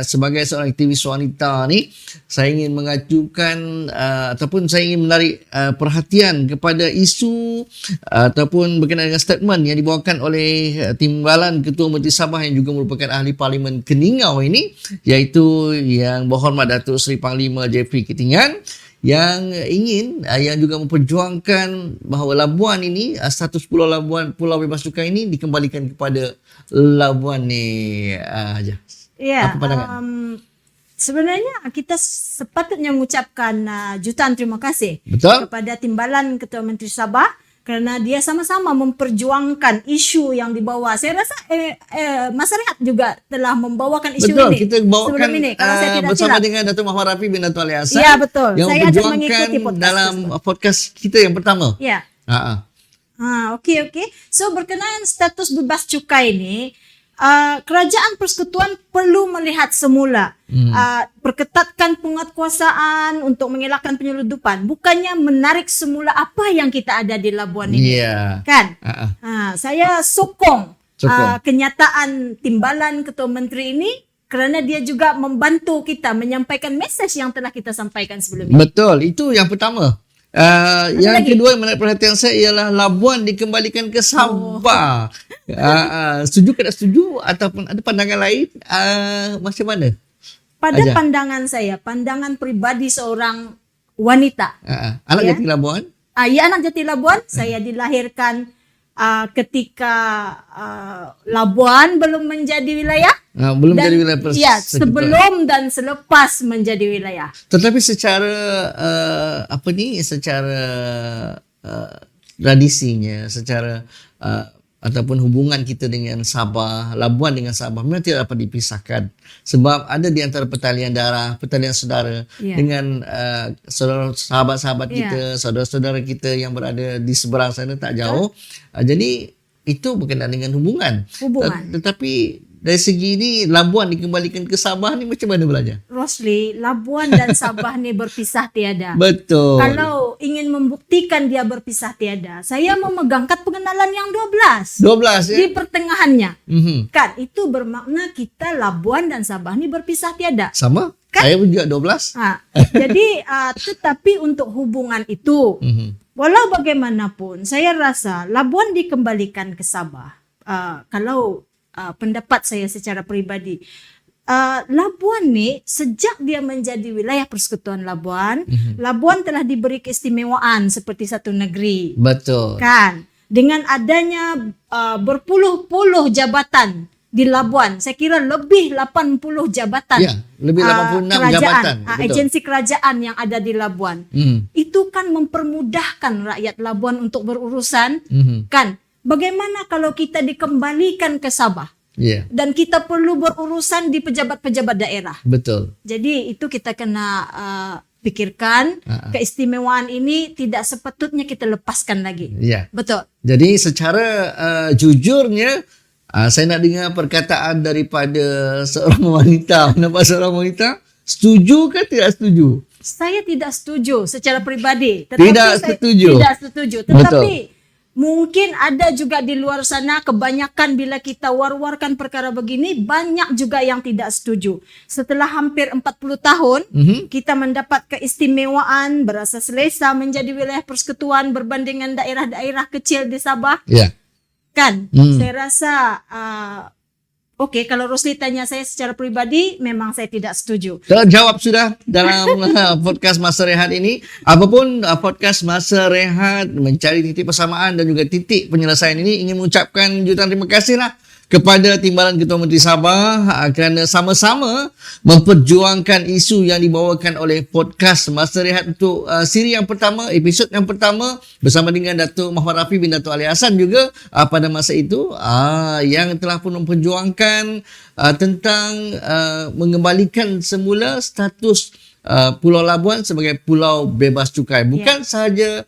sebagai seorang aktivis wanita ni, saya ingin mengajukan ataupun saya ingin menarik perhatian kepada isu ataupun berkenaan dengan statement yang dibawakan oleh Timbalan Ketua Menteri Sabah yang juga merupakan ahli Parlimen Keningau ini, iaitu Yang Berhormat Datuk Seri Panglima Jeffrey Kitingan, yang ingin yang juga memperjuangkan bahawa Labuan ini, status Pulau Labuan, Pulau Bebas Cukai ini dikembalikan kepada Labuan ni aja. Ya, apa pandangan? Sebenarnya kita sepatutnya mengucapkan jutaan terima kasih kepada Timbalan Ketua Menteri Sabah kerana dia sama-sama memperjuangkan isu yang dibawa. Saya rasa Mas Rehat juga telah membawakan isu ini. Betul, kita bawakan ini, kalau saya tidak bersama silap. dengan Datuk Muhammad Rafi bin Datuk Ali Hassan. Ya, betul. Yang Saya ada mengikuti memperjuangkan dalam podcast kita yang pertama. Ya. Okey. So berkenaan status bebas cukai ini, kerajaan persekutuan perlu melihat semula perketatkan penguatkuasaan untuk mengelakkan penyeludupan, bukannya menarik semula apa yang kita ada di Labuan ini. Kan? Saya sokong kenyataan Timbalan Ketua Menteri ini kerana dia juga membantu kita menyampaikan mesej yang telah kita sampaikan sebelum ini. Betul, itu yang pertama. Yang kedua yang menarik perhatian saya ialah Labuan dikembalikan ke Sabah. Setuju ke tak setuju ataupun ada pandangan lain? Macam mana? Pada pandangan saya, pandangan pribadi seorang wanita. Anak jati Labuan? Ya, anak jati Labuan. Saya dilahirkan ketika Labuan belum menjadi wilayah. Belum menjadi wilayah persekutuan. Ya, sebelum dan selepas menjadi wilayah. Tetapi secara secara tradisinya, secara ataupun hubungan kita dengan Sabah, Labuan dengan Sabah memang tidak dapat dipisahkan. Sebab ada di antara pertalian darah, pertalian saudara dengan sahabat-sahabat kita, saudara-saudara kita yang berada di seberang sana tak jauh. Jadi itu berkenaan dengan hubungan. Tetapi dari segi ini Labuan dikembalikan ke Sabah ni macam mana belajar? Rosli, Labuan dan Sabah ni berpisah tiada. Betul. Kalau ingin membuktikan dia berpisah tiada, saya memegang kad pengenalan yang 12. 12 ya? Di pertengahannya. Kan itu bermakna kita Labuan dan Sabah ni berpisah tiada. Sama? Kan? Saya pun juga 12. Jadi tetapi untuk hubungan itu, walau bagaimanapun saya rasa Labuan dikembalikan ke Sabah. Kalau pendapat saya secara peribadi, Labuan ni sejak dia menjadi wilayah persekutuan Labuan, Labuan telah diberi keistimewaan seperti satu negeri. Betul. Kan? Dengan adanya berpuluh-puluh jabatan di Labuan, saya kira lebih 80 jabatan. Ya, lebih 86 jabatan. Agensi kerajaan yang ada di Labuan. Itu kan mempermudahkan rakyat Labuan untuk berurusan, kan? Bagaimana kalau kita dikembalikan ke Sabah? Dan kita perlu berurusan di pejabat-pejabat daerah. Betul. Jadi itu kita kena pikirkan. Keistimewaan ini tidak sepatutnya kita lepaskan lagi. Betul. Jadi secara jujurnya, saya nak dengar perkataan daripada seorang wanita. Nampak seorang wanita, setuju ke tidak setuju? Saya tidak setuju secara peribadi. Tidak setuju. Tetapi mungkin ada juga di luar sana, kebanyakan bila kita war-warkan perkara begini, banyak juga yang tidak setuju. Setelah hampir 40 tahun, kita mendapat keistimewaan, berasa selesa menjadi wilayah persekutuan berbanding dengan daerah-daerah kecil di Sabah. Kan? Saya rasa, kalau Rosli tanya saya secara pribadi, memang saya tidak setuju. Terjawab sudah dalam podcast Masa Rehat ini. Apapun podcast Masa Rehat mencari titik persamaan dan juga titik penyelesaian ini, ingin mengucapkan jutaan terima kasih lah kepada Timbalan Ketua Menteri Sabah kerana sama-sama memperjuangkan isu yang dibawakan oleh podcast Masa Rehat untuk siri yang pertama, episod yang pertama bersama dengan Datuk Muhammad Rafi bin Datuk Ali Hassan juga pada masa itu yang telah pun memperjuangkan tentang mengembalikan semula status Pulau Labuan sebagai pulau bebas cukai. Bukan sahaja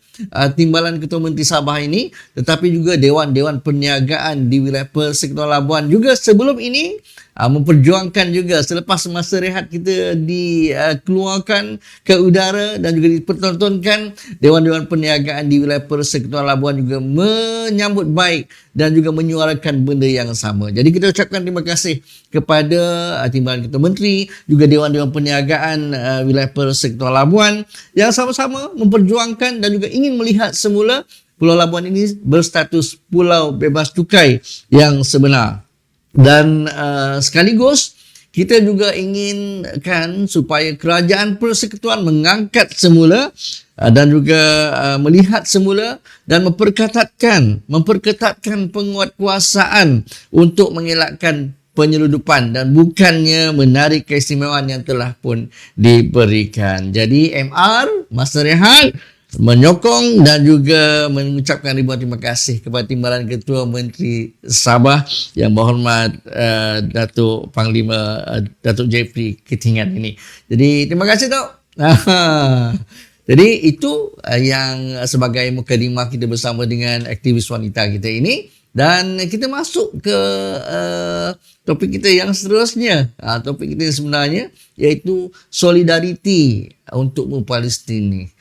Timbalan Ketua Menteri Sabah ini, tetapi juga Dewan-Dewan Perniagaan di wilayah Persekutuan Labuan juga sebelum ini memperjuangkan juga selepas masa rehat kita dikeluarkan ke udara dan juga dipertontonkan, Dewan-Dewan Perniagaan di wilayah Persekutuan Labuan juga menyambut baik dan juga menyuarakan benda yang sama. Jadi kita ucapkan terima kasih kepada Timbalan Ketua Menteri, juga Dewan-Dewan Perniagaan wilayah Persekutuan Labuan yang sama-sama memperjuangkan dan juga ingin melihat semula Pulau Labuan ini berstatus pulau bebas cukai yang sebenar. Dan sekaligus kita juga inginkan supaya Kerajaan Persekutuan mengangkat semula dan juga melihat semula dan memperketatkan penguatkuasaan untuk mengelakkan penyeludupan dan bukannya menarik keistimewaan yang telah pun diberikan. Jadi MR Masa Rehat menyokong dan juga mengucapkan ribuan terima kasih kepada Timbalan Ketua Menteri Sabah yang berhormat Datuk Panglima Datuk Jeffrey Ketinggan ini. Jadi terima kasih Tok. Jadi itu yang sebagai mukadimah kita bersama dengan aktivis wanita kita ini, dan kita masuk ke topik kita yang seterusnya. Topik kita yang sebenarnya iaitu solidariti untuk Palestin ni.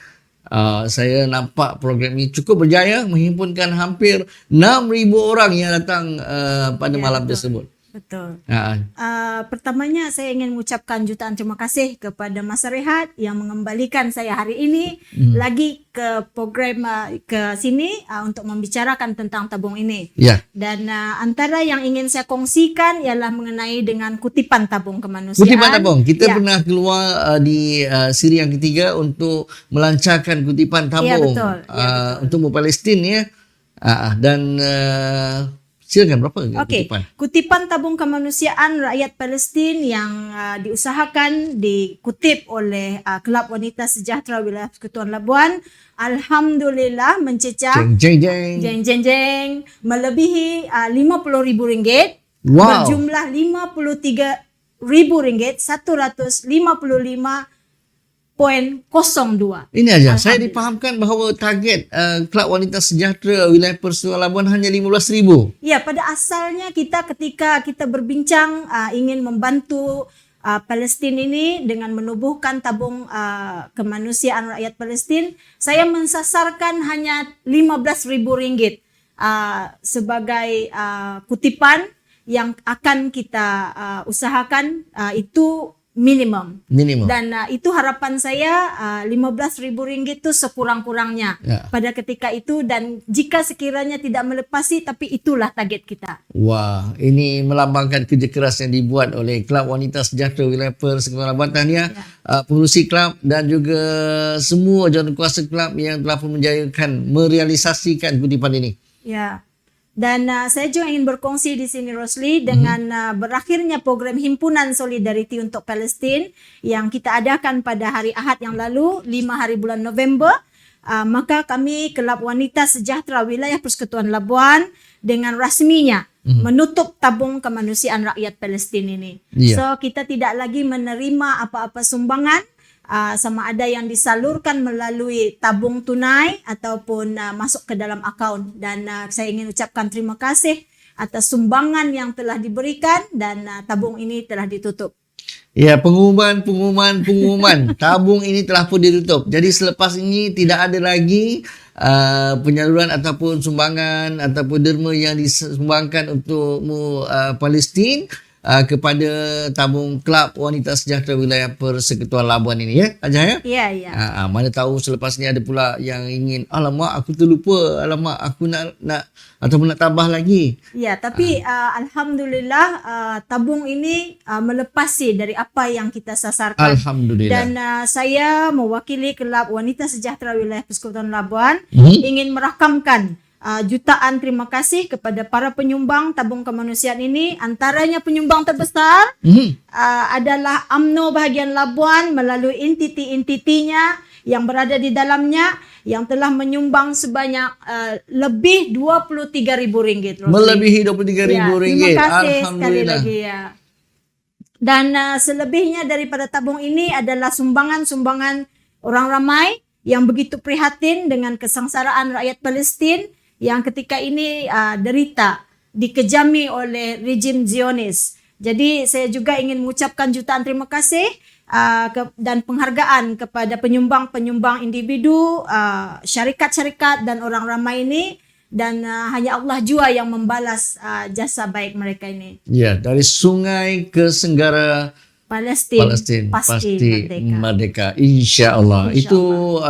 Saya nampak program ini cukup berjaya menghimpunkan hampir 6,000 orang yang datang pada malam tersebut. Betul. Pertamanya saya ingin mengucapkan jutaan terima kasih kepada Masa Rehat yang mengembalikan saya hari ini lagi ke program ke sini untuk membicarakan tentang tabung ini. Dan antara yang ingin saya kongsikan ialah mengenai dengan kutipan tabung kemanusiaan. Kutipan tabung. Kita pernah keluar di siri yang ketiga untuk melancarkan kutipan tabung untuk Palestin ya. Dan silakan berapa kutipan? Kutipan tabung kemanusiaan rakyat Palestin yang diusahakan dikutip oleh Kelab Wanita Sejahtera Wilayah Persekutuan Labuan, alhamdulillah mencecah melebihi RM50,000 berjumlah RM53,000 155.02. Ini aja. Saya dipahamkan bahawa target Kelab Wanita Sejahtera Wilayah Persekutuan Labuan hanya 15,000. Ya, pada asalnya ketika kita berbincang ingin membantu Palestin ini dengan menubuhkan tabung kemanusiaan rakyat Palestin, saya mensasarkan hanya RM15,000 sebagai kutipan yang akan kita usahakan itu minimum. Dan itu harapan saya RM15,000 itu sekurang-kurangnya pada ketika itu, dan jika sekiranya tidak melepasi, tapi itulah target kita. Wah, ini melambangkan kerja keras yang dibuat oleh Kelab Wanita Sejahtera Wilayah Persekutuan Labuan. Tahniah pengurusi kelab dan juga semua jawatankuasa kelab yang telah pun menjayakan merealisasikan kutipan ini. Ya. Dan saya juga ingin berkongsi di sini, Rosli, dengan berakhirnya program Himpunan Solidariti untuk Palestin yang kita adakan pada hari Ahad yang lalu, 5 hari bulan November. Maka kami Kelab Wanita Sejahtera Wilayah Persekutuan Labuan dengan rasminya menutup tabung kemanusiaan rakyat Palestin ini. So kita tidak lagi menerima apa-apa sumbangan, sama ada yang disalurkan melalui tabung tunai ataupun masuk ke dalam akaun. Dan saya ingin ucapkan terima kasih atas sumbangan yang telah diberikan, dan tabung ini telah ditutup. Ya, pengumuman tabung ini telah pun ditutup. Jadi selepas ini tidak ada lagi penyaluran ataupun sumbangan ataupun derma yang disumbangkan untuk Palestin kepada tabung Kelab Wanita Sejahtera Wilayah Persekutuan Labuan ini, ya Ajah, ya? Ya. Mana tahu selepas ni ada pula yang ingin, alamak aku terlupa, alamak aku nak ataupun nak tambah lagi. Ya, tapi alhamdulillah tabung ini melepasi dari apa yang kita sasarkan. Alhamdulillah. Dan saya mewakili Kelab Wanita Sejahtera Wilayah Persekutuan Labuan ingin merakamkan jutaan terima kasih kepada para penyumbang tabung kemanusiaan ini. Antaranya penyumbang terbesar adalah UMNO bahagian Labuan melalui entiti-entitinya yang berada di dalamnya yang telah menyumbang sebanyak lebih RM23,000. Melebihi RM23,000. Terima kasih sekali Alhamdulillah. lagi ya. Dan selebihnya daripada tabung ini adalah sumbangan-sumbangan orang ramai yang begitu prihatin dengan kesengsaraan rakyat Palestin yang ketika ini derita, dikejami oleh rejim Zionis. Jadi saya juga ingin mengucapkan jutaan terima kasih dan penghargaan kepada penyumbang-penyumbang individu, syarikat-syarikat dan orang ramai ini, dan hanya Allah jua yang membalas jasa baik mereka ini. Ya, dari sungai ke Senggara Palestin pasti merdeka. merdeka, insya-Allah. Insya Itu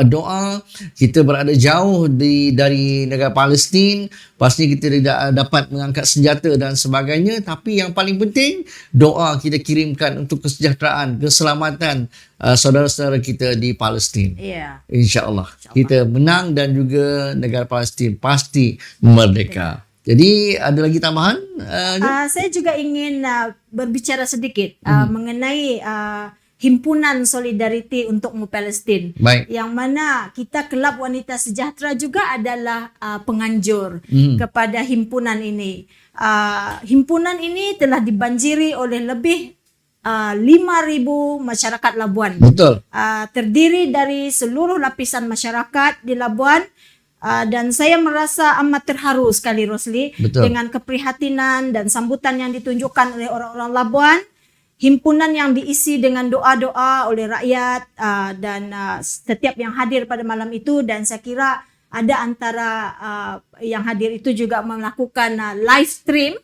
doa. Kita berada jauh dari negara Palestin, pasti kita tidak dapat mengangkat senjata dan sebagainya, tapi yang paling penting doa kita kirimkan untuk kesejahteraan, keselamatan saudara-saudara kita di Palestin. Iya. Insya-Allah kita menang dan juga negara Palestin pasti merdeka. Jadi ada lagi tambahan? Saya juga ingin berbicara sedikit mengenai Himpunan Solidariti untuk Palestin. Baik. Yang mana kita Kelab Wanita Sejahtera juga adalah penganjur kepada himpunan ini. Himpunan ini telah dibanjiri oleh lebih 5,000 masyarakat Labuan. Betul. Terdiri dari seluruh lapisan masyarakat di Labuan. Dan saya merasa amat terharu sekali, Rosli, dengan keprihatinan dan sambutan yang ditunjukkan oleh orang-orang Labuan. Himpunan yang diisi dengan doa-doa oleh rakyat dan setiap yang hadir pada malam itu, dan saya kira ada antara yang hadir itu juga melakukan live stream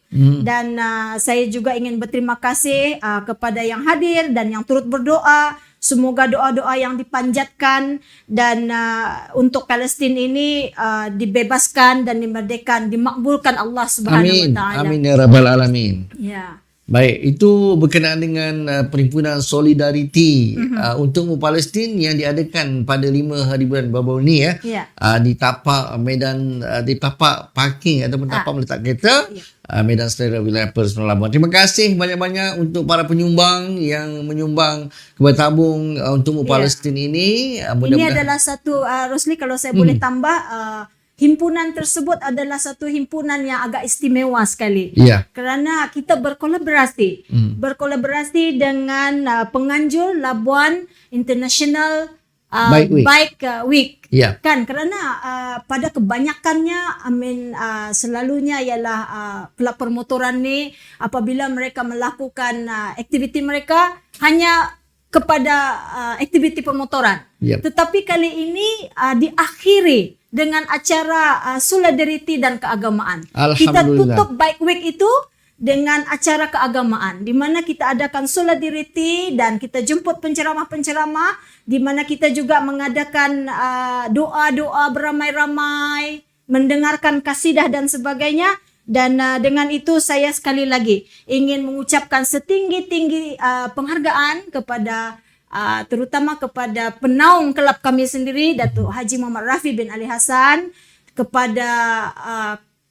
dan saya juga ingin berterima kasih kepada yang hadir dan yang turut berdoa. Semoga doa-doa yang dipanjatkan dan untuk Palestin ini dibebaskan dan dimerdekakan, dimakbulkan Allah Subhanahu wa taala. Amin ya rabbal alamin. Ya. Baik, itu berkenaan dengan perhimpunan Solidariti untuk Palestin yang diadakan pada 5 hari bulan baru ni ya. Di tapak medan, di tapak parking ataupun tapak meletak kereta, Medan Selera Wilayah Perlis Labuan. Terima kasih banyak-banyak untuk para penyumbang yang menyumbang kepada tabung untuk Palestin ini. Ini adalah satu Rosli, kalau saya boleh tambah, himpunan tersebut adalah satu himpunan yang agak istimewa sekali. Kerana kita berkolaborasi. Berkolaborasi dengan penganjur Labuan International Bike Week. Kan, kerana pada kebanyakannya selalunya ialah kelab permotoran ni apabila mereka melakukan aktiviti mereka hanya kepada aktiviti permotoran. Tetapi kali ini diakhiri dengan acara solidariti dan keagamaan. Kita tutup Bike Week itu dengan acara keagamaan, di mana kita adakan solidariti dan kita jemput penceramah-penceramah, di mana kita juga mengadakan doa-doa beramai-ramai, mendengarkan kasidah dan sebagainya. Dan dengan itu saya sekali lagi ingin mengucapkan setinggi-tinggi penghargaan kepada terutama kepada penaung kelab kami sendiri, Datuk Haji Muhammad Rafi bin Ali Hassan, kepada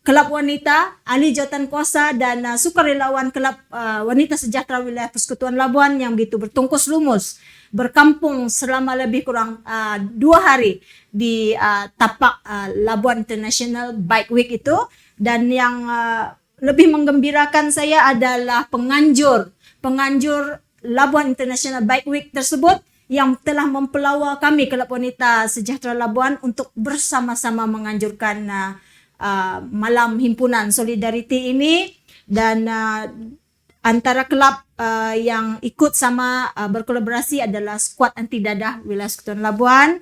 Kelab Wanita, Ahli Jawatan Kuasa dan sukarelawan Kelab Wanita Sejahtera Wilayah Persekutuan Labuan yang begitu bertungkus lumus berkampung selama lebih kurang 2 hari di tapak Labuan International Bike Week itu. Dan yang lebih menggembirakan saya adalah penganjur Labuan International Bike Week tersebut yang telah mempelawa kami Kelab Wanita Sejahtera Labuan untuk bersama-sama menganjurkan malam himpunan Solidariti ini. Dan antara kelab yang ikut sama berkolaborasi adalah Skuad Anti Dadah Wilayah Persekutuan Labuan,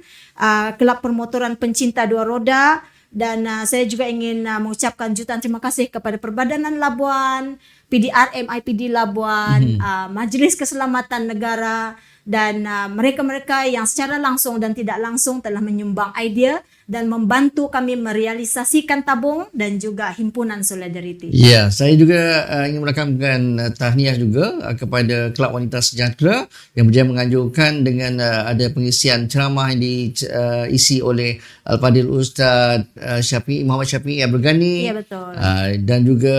Kelab Permotoran Pencinta Dua Roda, dan saya juga ingin mengucapkan jutaan terima kasih kepada Perbadanan Labuan, PDRM IPD Labuan, Majlis Keselamatan Negara, dan mereka-mereka yang secara langsung dan tidak langsung telah menyumbang idea dan membantu kami merealisasikan tabung dan juga himpunan Solidariti. Ya, saya juga ingin merakamkan tahniah juga kepada Kelab Wanita Sejahtera yang berjaya menganjurkan dengan ada pengisian ceramah yang diisi oleh Al-Fadil Ustaz Muhammad Syafi'i Bergani. Ya, betul. Dan juga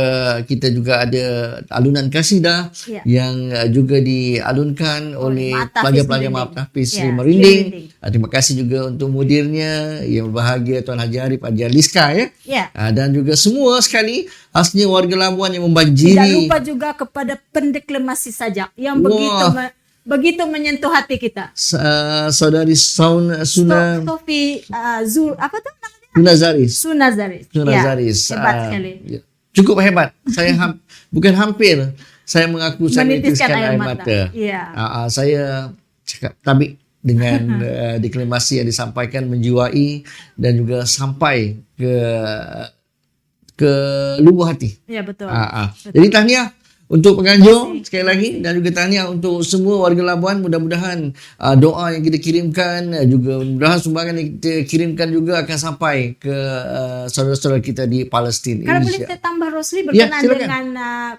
kita juga ada alunan kasidah yang juga dialunkan oleh pelajar-pelajar Maaf Tahfiz Sri Merinding. Terima kasih juga untuk mudirnya yang berbahagia Tuan Haji Arif Haji Aliska dan juga semua sekali khasnya warga Labuan yang membanjiri. Tidak lupa juga kepada pendeklamasi sajak yang begitu menyentuh hati kita. Saudari Suna Sofi Zul apa tuh namanya? Sunazaris. Hebat sekali. Cukup hebat. Saya bukan hampir. Saya mengaku saya menitiskan air mata. Saya cakap tabik dengan deklamasi yang disampaikan menjiwai dan juga sampai ke lubuk hati. Ya, betul. Jadi tahniah untuk penganjur sekali lagi dan juga tahniah untuk semua warga Labuan. Mudah-mudahan doa yang kita kirimkan juga mudah-mudahan sumbangan yang kita kirimkan juga akan sampai ke saudara-saudara kita di Palestin. Kalau boleh saya tambah Rosli berkenaan dengan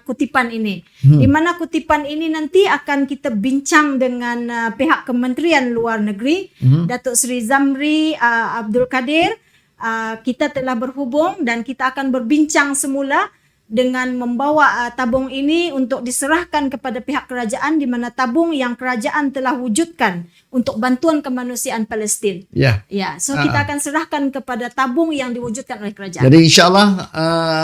kutipan ini. Di mana kutipan ini nanti akan kita bincang dengan pihak Kementerian Luar Negeri, Datuk Seri Zamri Abdul Kadir. Kita telah berhubung dan kita akan berbincang semula dengan membawa tabung ini untuk diserahkan kepada pihak kerajaan, di mana tabung yang kerajaan telah wujudkan untuk bantuan kemanusiaan Palestin. So kita akan serahkan kepada tabung yang diwujudkan oleh kerajaan. Jadi insyaAllah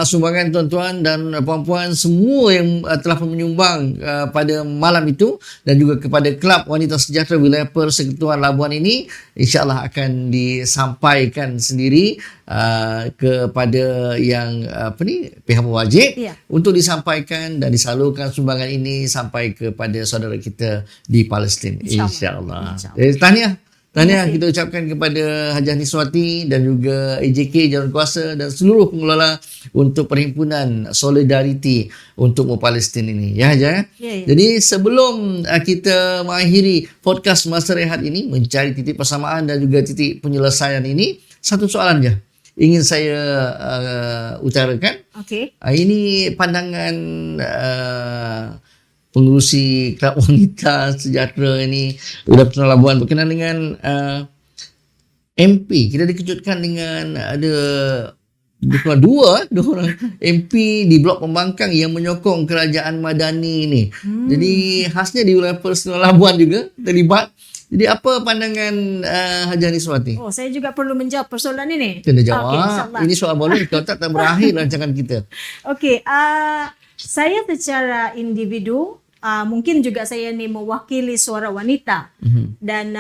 sumbangan tuan-tuan dan puan-puan semua yang telah menyumbang pada malam itu dan juga kepada Kelab Wanita Sejahtera Wilayah Persekutuan Labuan ini insyaAllah akan disampaikan sendiri kepada yang pihak wajib untuk disampaikan dan disalurkan sumbangan ini sampai kepada saudara kita di Palestin insya-Allah. Tahniah kita ucapkan kepada Hajah Niswati dan juga AJK Jawatankuasa dan seluruh pengelola untuk Perhimpunan Solidariti untuk Palestin ini. Hajah. Jadi sebelum kita mengakhiri podcast Masa Rehat ini, mencari titik persamaan dan juga titik penyelesaian ini, satu soalan je ingin saya utarakan. Ini pandangan pengurusi Kelab Wanita Sejahtera ini Wilayah Persekutuan Labuan berkenaan dengan MP. Kita dikejutkan dengan ada dua orang MP di Blok Pembangkang yang menyokong kerajaan Madani ni. Jadi khasnya di Wilayah Persekutuan Labuan juga terlibat. Jadi apa pandangan Hajah Niswati? Saya juga perlu menjawab persoalan ini. Kena jawab. Ini soal baru kalau tak berakhir rancangan kita. Saya secara individu mungkin juga saya ni mewakili suara wanita dan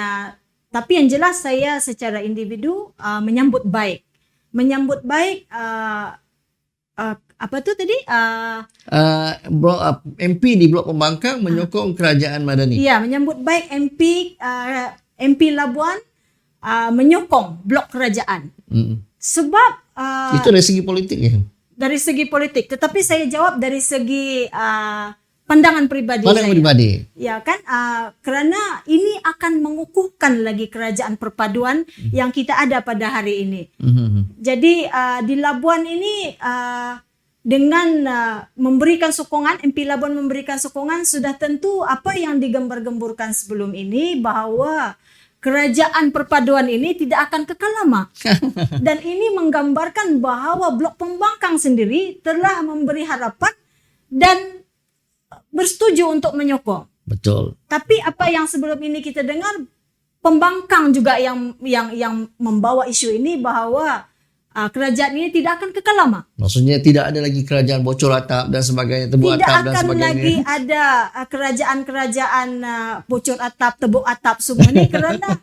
tapi yang jelas saya secara individu menyambut baik apa tu tadi MP di Blok Pembangkang menyokong kerajaan Madani. Menyambut baik MP Labuan menyokong blok kerajaan. Sebab itu dari segi politik ya. Dari segi politik, tetapi saya jawab dari segi pandangan pribadi saya. Kerana ini akan mengukuhkan lagi kerajaan perpaduan yang kita ada pada hari ini. Jadi di Labuan ini dengan memberikan sokongan, MP Labuan memberikan sokongan, sudah tentu apa yang digembar-gemburkan sebelum ini bahawa kerajaan perpaduan ini tidak akan kekal lama. Dan ini menggambarkan bahawa Blok Pembangkang sendiri telah memberi harapan dan bersetuju untuk menyokong. Betul. Tapi apa yang sebelum ini kita dengar, Pembangkang juga yang membawa isu ini bahawa kerajaan ini tidak akan kekal lama. Maksudnya tidak ada lagi kerajaan bocor atap dan sebagainya, tebuk atap dan sebagainya. Tidak akan lagi ada kerajaan-kerajaan bocor atap, tebuk atap semua ni kerana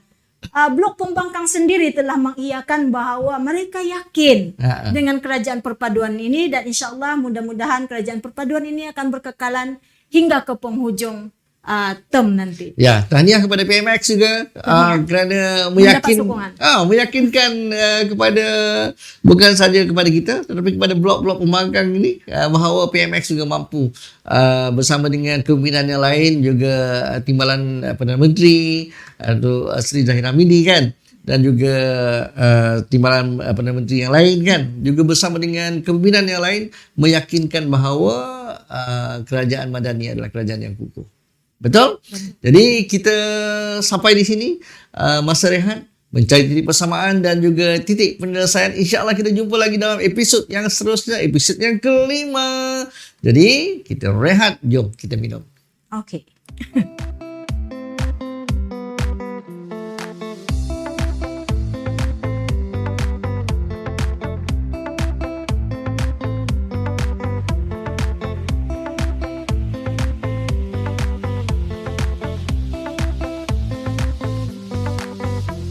Blok Pembangkang sendiri telah mengiyakan bahawa mereka yakin dengan kerajaan perpaduan ini dan insya-Allah mudah-mudahan kerajaan perpaduan ini akan berkekalan hingga ke penghujung term nanti. Tahniah kepada PMX juga kerana meyakinkan kepada bukan saja kepada kita tetapi kepada blok-blok pembangkang ini bahawa PMX juga mampu bersama dengan kepimpinan yang lain juga timbalan Perdana Menteri atau Sri Zahir Hamidi kan dan juga timbalan Perdana Menteri yang lain kan, juga bersama dengan kepimpinan yang lain meyakinkan bahawa kerajaan Madani adalah kerajaan yang kukuh. Betul? Jadi kita sampai di sini masa rehat, mencari titik persamaan dan juga titik penyelesaian. InsyaAllah kita jumpa lagi dalam episod yang seterusnya, episod yang kelima. Jadi kita rehat, jom kita minum. Okay.